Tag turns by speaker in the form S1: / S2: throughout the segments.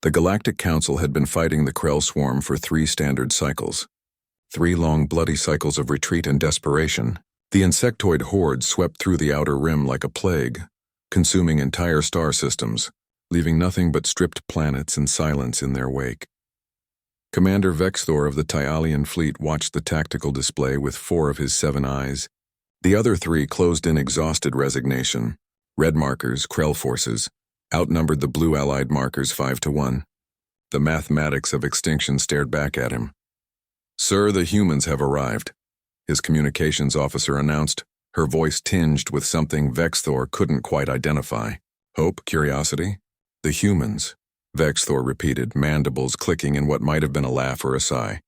S1: The Galactic Council had been fighting the Krell swarm for 3 standard cycles. 3 long bloody cycles of retreat and desperation. The insectoid horde swept through the outer rim like a plague, consuming entire star systems, leaving nothing but stripped planets and silence in their wake. Commander Vexthor of the Tyalian fleet watched the tactical display with 4 of his 7 eyes. The other 3 closed in exhausted resignation. Red markers, Krell forces, outnumbered the blue allied markers 5-1. The mathematics of extinction stared back at him. "Sir, the humans have arrived," his communications officer announced, her voice tinged with something Vexthor couldn't quite identify. Hope, curiosity? "The humans," Vexthor repeated, mandibles clicking in what might have been a laugh or a sigh.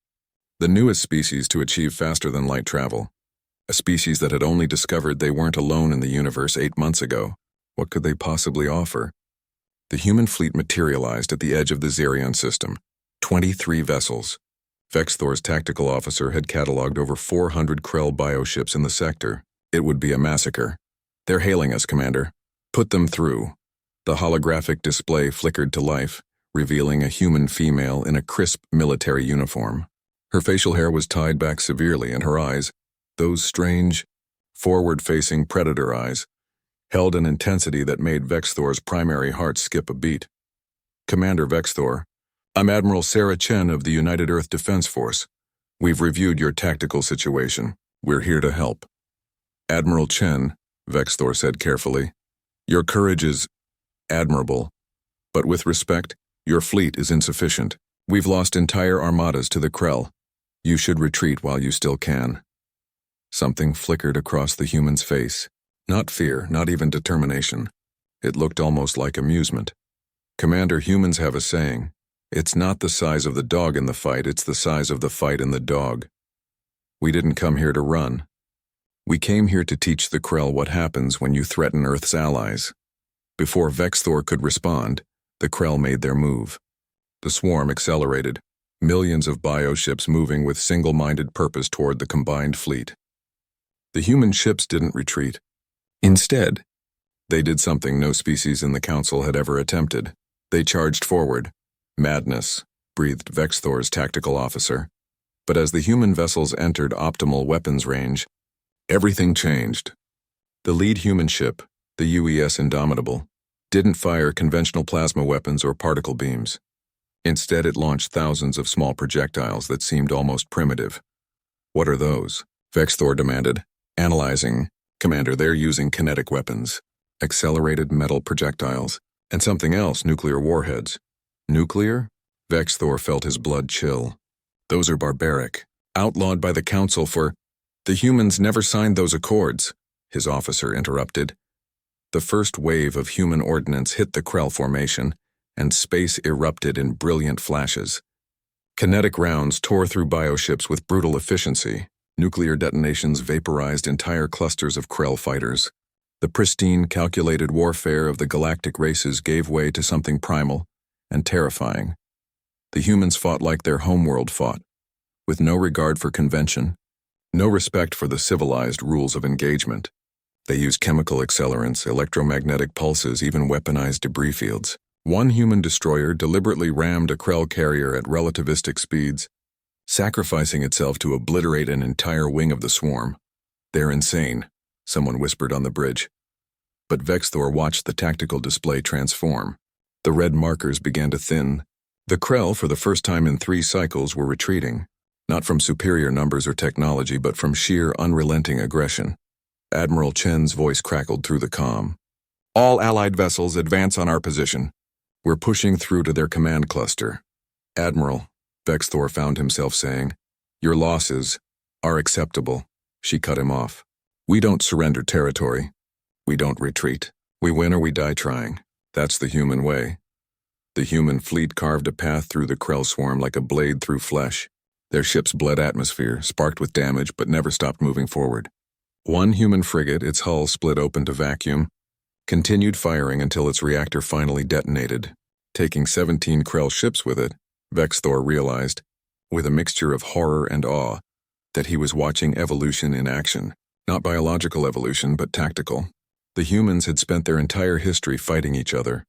S1: The newest species to achieve faster-than-light travel. A species that had only discovered they weren't alone in the universe 8 months ago. What could they possibly offer? The human fleet materialized at the edge of the Zerion system. 23 vessels. Vexthor's tactical officer had cataloged over 400 Krell bioships in the sector. It would be a massacre. "They're hailing us, Commander. Put them through." The holographic display flickered to life, revealing a human female in a crisp military uniform. Her facial hair was tied back severely, and her eyes, those strange, forward-facing predator eyes, held an intensity that made Vexthor's primary heart skip a beat. "Commander Vexthor, I'm Admiral Sarah Chen of the United Earth Defense Force. We've reviewed your tactical situation. We're here to help." "Admiral Chen," Vexthor said carefully, "your courage is admirable, but with respect, your fleet is insufficient. We've lost entire armadas to the Krell. You should retreat while you still can." Something flickered across the human's face. Not fear, not even determination. It looked almost like amusement. "Commander, humans have a saying. It's not the size of the dog in the fight, it's the size of the fight in the dog. We didn't come here to run. We came here to teach the Krell what happens when you threaten Earth's allies." Before Vexthor could respond, the Krell made their move. The swarm accelerated, millions of bioships moving with single-minded purpose toward the combined fleet. The human ships didn't retreat. Instead, they did something no species in the Council had ever attempted. They charged forward. "Madness," breathed Vexthor's tactical officer. But as the human vessels entered optimal weapons range, everything changed. The lead human ship, the UES Indomitable, didn't fire conventional plasma weapons or particle beams. Instead, it launched thousands of small projectiles that seemed almost primitive. "What are those?" Vexthor demanded, analyzing. "Commander, they're using kinetic weapons, accelerated metal projectiles, and something else, nuclear warheads." "Nuclear?" Vexthor felt his blood chill. "Those are barbaric, outlawed by the Council for—" "The humans never signed those accords," his officer interrupted. The first wave of human ordnance hit the Krell formation, and space erupted in brilliant flashes. Kinetic rounds tore through bioships with brutal efficiency. Nuclear detonations vaporized entire clusters of Krell fighters. The pristine, calculated warfare of the galactic races gave way to something primal and terrifying. The humans fought like their homeworld fought, with no regard for convention, no respect for the civilized rules of engagement. They used chemical accelerants, electromagnetic pulses, even weaponized debris fields. One human destroyer deliberately rammed a Krell carrier at relativistic speeds, sacrificing itself to obliterate an entire wing of the swarm. "They're insane," someone whispered on the bridge. But Vexthor watched the tactical display transform. The red markers began to thin. The Krell, for the first time in 3 cycles, were retreating, not from superior numbers or technology, but from sheer, unrelenting aggression. Admiral Chen's voice crackled through the comm. "All Allied vessels advance on our position. We're pushing through to their command cluster." "Admiral," Vexthor found himself saying, "your losses are acceptable." She cut him off. "We don't surrender territory. We don't retreat. We win or we die trying. That's the human way." The human fleet carved a path through the Krell swarm like a blade through flesh. Their ships bled atmosphere, sparked with damage, but never stopped moving forward. One human frigate, its hull split open to vacuum, continued firing until its reactor finally detonated. Taking 17 Krell ships with it, Vexthor realized, with a mixture of horror and awe, that he was watching evolution in action. Not biological evolution, but tactical. The humans had spent their entire history fighting each other,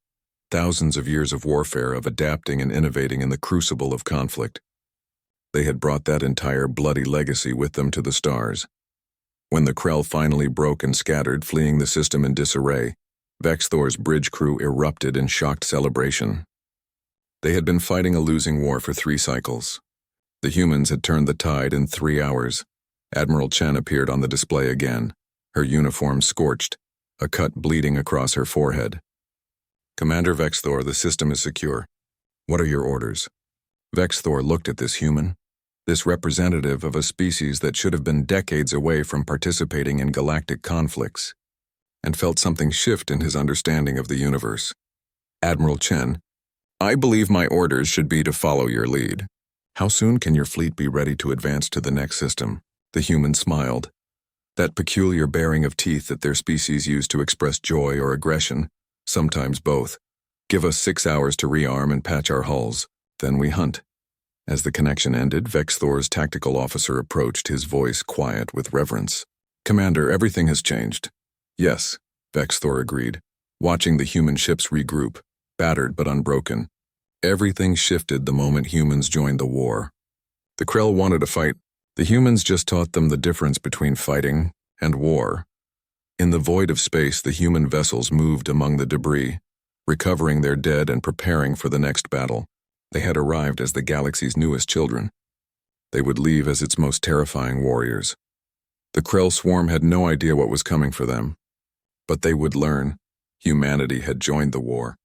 S1: Thousands of years of warfare, of adapting and innovating in the crucible of conflict. They had brought that entire bloody legacy with them to the stars. When the Krell finally broke and scattered, fleeing the system in disarray, Vexthor's bridge crew erupted in shocked celebration. They had been fighting a losing war for 3 cycles. The humans had turned the tide in 3 hours. Admiral Chen appeared on the display again, her uniform scorched, a cut bleeding across her forehead. "Commander Vexthor, the system is secure. What are your orders?" Vexthor looked at this human, this representative of a species that should have been decades away from participating in galactic conflicts, and felt something shift in his understanding of the universe. "Admiral Chen, I believe my orders should be to follow your lead. How soon can your fleet be ready to advance to the next system?" The human smiled, that peculiar baring of teeth that their species use to express joy or aggression, sometimes both. "Give us 6 hours to rearm and patch our hulls, then we hunt." As the connection ended, Vexthor's tactical officer approached, his voice quiet with reverence. "Commander, everything has changed." "Yes," Vexthor agreed, watching the human ships regroup, battered but unbroken. Everything shifted the moment humans joined the war. The Krell wanted to fight. The humans just taught them the difference between fighting and war. In the void of space, the human vessels moved among the debris, recovering their dead and preparing for the next battle. They had arrived as the galaxy's newest children. They would leave as its most terrifying warriors. The Krell swarm had no idea what was coming for them. But they would learn. Humanity had joined the war,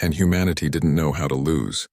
S1: and humanity didn't know how to lose.